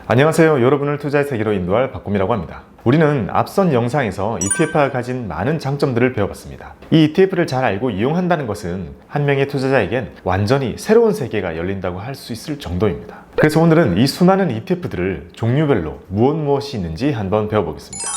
안녕하세요. 여러분을 투자의 세계로 인도할 박곰이라고 합니다. 우리는 앞선 영상에서 ETF가 가진 많은 장점들을 배워봤습니다. 이 ETF를 잘 알고 이용한다는 것은 한 명의 투자자에겐 완전히 새로운 세계가 열린다고 할 수 있을 정도입니다. 그래서 오늘은 이 수많은 ETF들을 종류별로 무엇이 있는지 한번 배워보겠습니다.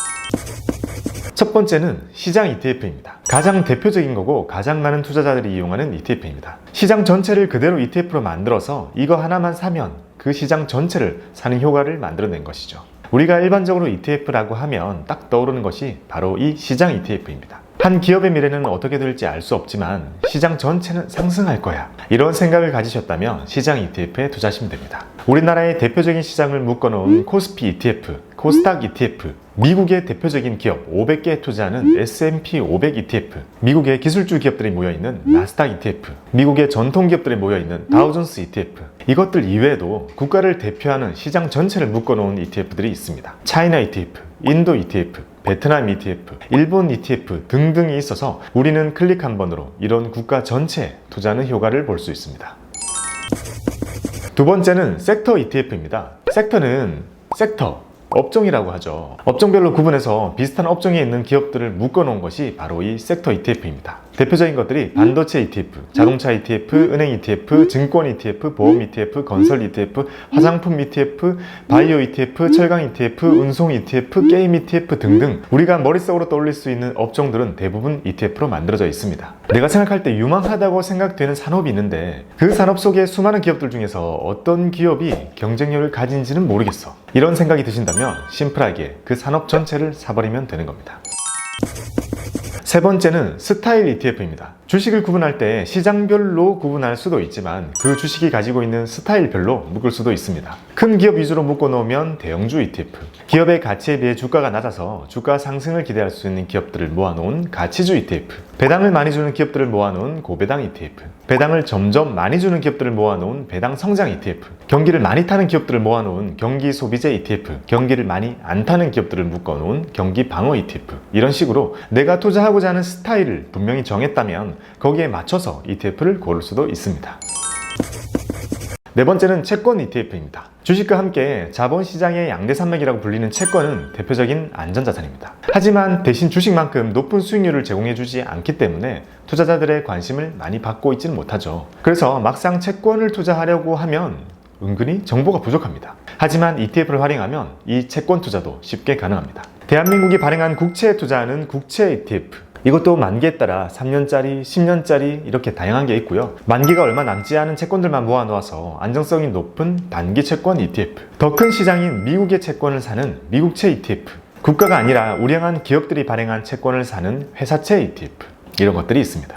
첫 번째는 시장 ETF입니다. 가장 대표적인 거고 가장 많은 투자자들이 이용하는 ETF입니다. 시장 전체를 그대로 ETF로 만들어서 이거 하나만 사면 그 시장 전체를 사는 효과를 만들어낸 것이죠. 우리가 일반적으로 ETF라고 하면 딱 떠오르는 것이 바로 이 시장 ETF입니다. 한 기업의 미래는 어떻게 될지 알 수 없지만 시장 전체는 상승할 거야, 이런 생각을 가지셨다면 시장 ETF에 투자하시면 됩니다. 우리나라의 대표적인 시장을 묶어놓은 코스피 ETF, 코스닥 ETF, 미국의 대표적인 기업 500개에 투자하는 S&P 500 ETF, 미국의 기술주 기업들이 모여있는 나스닥 ETF, 미국의 전통 기업들이 모여있는 다우존스 ETF, 이것들 이외에도 국가를 대표하는 시장 전체를 묶어놓은 ETF들이 있습니다. 차이나 ETF, 인도 ETF, 베트남 ETF, 일본 ETF 등등이 있어서 우리는 클릭 한 번으로 이런 국가 전체에 투자하는 효과를 볼 수 있습니다. 두 번째는 섹터 ETF입니다. 섹터는 업종이라고 하죠. 업종별로 구분해서 비슷한 업종에 있는 기업들을 묶어놓은 것이 바로 이 섹터 ETF입니다. 대표적인 것들이 반도체 ETF, 자동차 ETF, 은행 ETF, 증권 ETF, 보험 ETF, 건설 ETF, 화장품 ETF, 바이오 ETF, 철강 ETF, 운송 ETF, 게임 ETF 등등 우리가 머릿속으로 떠올릴 수 있는 업종들은 대부분 ETF로 만들어져 있습니다. 내가 생각할 때 유망하다고 생각되는 산업이 있는데 그 산업 속의 수많은 기업들 중에서 어떤 기업이 경쟁력을 가진지는 모르겠어, 이런 생각이 드신다면 심플하게 그 산업 전체를 사버리면 되는 겁니다. 세 번째는 스타일 ETF입니다. 주식을 구분할 때 시장별로 구분할 수도 있지만 그 주식이 가지고 있는 스타일별로 묶을 수도 있습니다. 큰 기업 위주로 묶어 놓으면 대형주 ETF, 기업의 가치에 비해 주가가 낮아서 주가 상승을 기대할 수 있는 기업들을 모아놓은 가치주 ETF, 배당을 많이 주는 기업들을 모아놓은 고배당 ETF, 배당을 점점 많이 주는 기업들을 모아놓은 배당 성장 ETF, 경기를 많이 타는 기업들을 모아놓은 경기 소비재 ETF, 경기를 많이 안 타는 기업들을 묶어놓은 경기 방어 ETF, 이런 식으로 내가 투자하고자 하는 스타일을 분명히 정했다면 거기에 맞춰서 ETF를 고를 수도 있습니다. 네 번째는 채권 ETF입니다. 주식과 함께 자본시장의 양대산맥이라고 불리는 채권은 대표적인 안전자산입니다. 하지만 대신 주식만큼 높은 수익률을 제공해주지 않기 때문에 투자자들의 관심을 많이 받고 있지는 못하죠. 그래서 막상 채권을 투자하려고 하면 은근히 정보가 부족합니다. 하지만 ETF를 활용하면 이 채권 투자도 쉽게 가능합니다. 대한민국이 발행한 국채에 투자하는 국채 ETF, 이것도 만기에 따라 3년짜리, 10년짜리 이렇게 다양한 게 있고요. 만기가 얼마 남지 않은 채권들만 모아놓아서 안정성이 높은 단기 채권 ETF, 더 큰 시장인 미국의 채권을 사는 미국채 ETF, 국가가 아니라 우량한 기업들이 발행한 채권을 사는 회사채 ETF, 이런 것들이 있습니다.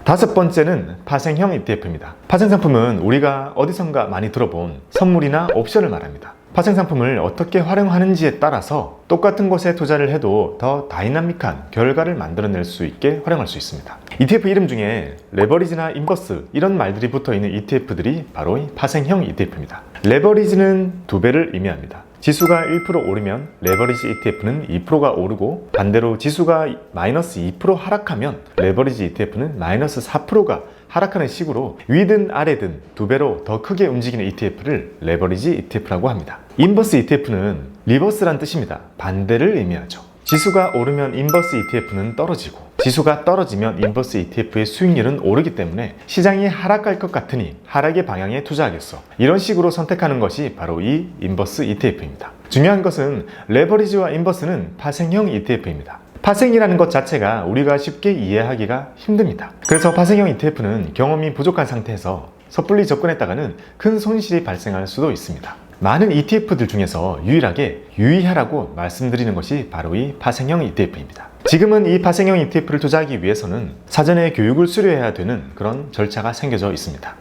다섯 번째는 파생형 ETF입니다. 파생상품은 우리가 어디선가 많이 들어본 선물이나 옵션을 말합니다. 파생상품을 어떻게 활용하는지에 따라서 똑같은 곳에 투자를 해도 더 다이나믹한 결과를 만들어낼 수 있게 활용할 수 있습니다. ETF 이름 중에 레버리지나 인버스 이런 말들이 붙어있는 ETF들이 바로 이 파생형 ETF입니다. 레버리지는 2배를 의미합니다. 지수가 1% 오르면 레버리지 ETF는 2%가 오르고, 반대로 지수가 마이너스 2% 하락하면 레버리지 ETF는 마이너스 4%가 하락하는 식으로 위든 아래든 2배로 더 크게 움직이는 ETF를 레버리지 ETF라고 합니다. 인버스 ETF는 리버스란 뜻입니다. 반대를 의미하죠. 지수가 오르면 인버스 ETF는 떨어지고, 지수가 떨어지면 인버스 ETF의 수익률은 오르기 때문에 시장이 하락할 것 같으니 하락의 방향에 투자하겠어, 이런 식으로 선택하는 것이 바로 이 인버스 ETF입니다. 중요한 것은 레버리지와 인버스는 파생형 ETF입니다. 파생이라는 것 자체가 우리가 쉽게 이해하기가 힘듭니다. 그래서 파생형 ETF는 경험이 부족한 상태에서 섣불리 접근했다가는 큰 손실이 발생할 수도 있습니다. 많은 ETF들 중에서 유일하게 유의하라고 말씀드리는 것이 바로 이 파생형 ETF입니다. 지금은 이 파생형 ETF를 투자하기 위해서는 사전에 교육을 수료해야 되는 그런 절차가 생겨져 있습니다.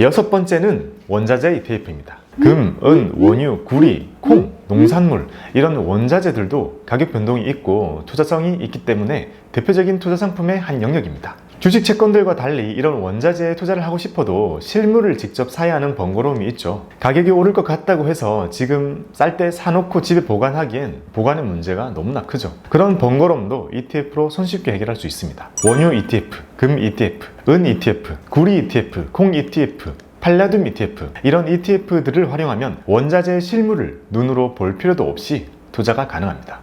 여섯 번째는 원자재 ETF입니다. 금, 은, 원유, 구리, 콩, 농산물 이런 원자재들도 가격 변동이 있고 투자성이 있기 때문에 대표적인 투자 상품의 한 영역입니다. 주식 채권들과 달리 이런 원자재에 투자를 하고 싶어도 실물을 직접 사야 하는 번거로움이 있죠. 가격이 오를 것 같다고 해서 지금 쌀 때 사놓고 집에 보관하기엔 보관의 문제가 너무나 크죠. 그런 번거로움도 ETF로 손쉽게 해결할 수 있습니다. 원유 ETF, 금 ETF, 은 ETF, 구리 ETF, 콩 ETF, 팔라듐 ETF, 이런 ETF들을 활용하면 원자재의 실물을 눈으로 볼 필요도 없이 투자가 가능합니다.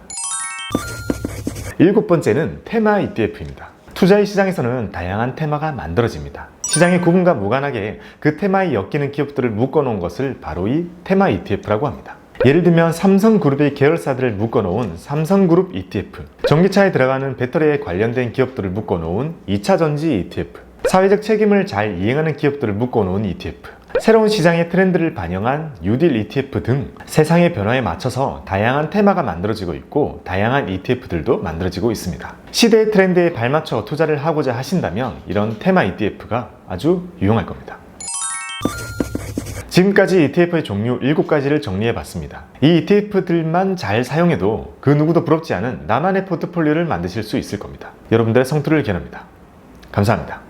7번째는 테마 ETF입니다. 투자의 시장에서는 다양한 테마가 만들어집니다. 시장의 구분과 무관하게 그 테마에 엮이는 기업들을 묶어놓은 것을 바로 이 테마 ETF라고 합니다. 예를 들면 삼성그룹의 계열사들을 묶어놓은 삼성그룹 ETF, 전기차에 들어가는 배터리에 관련된 기업들을 묶어놓은 2차전지 ETF, 사회적 책임을 잘 이행하는 기업들을 묶어놓은 ETF, 새로운 시장의 트렌드를 반영한 뉴딜 ETF 등 세상의 변화에 맞춰서 다양한 테마가 만들어지고 있고 다양한 ETF들도 만들어지고 있습니다. 시대의 트렌드에 발맞춰 투자를 하고자 하신다면 이런 테마 ETF가 아주 유용할 겁니다. 지금까지 ETF의 종류 7가지를 정리해봤습니다. 이 ETF들만 잘 사용해도 그 누구도 부럽지 않은 나만의 포트폴리오를 만드실 수 있을 겁니다. 여러분들의 성투를 기원합니다. 감사합니다.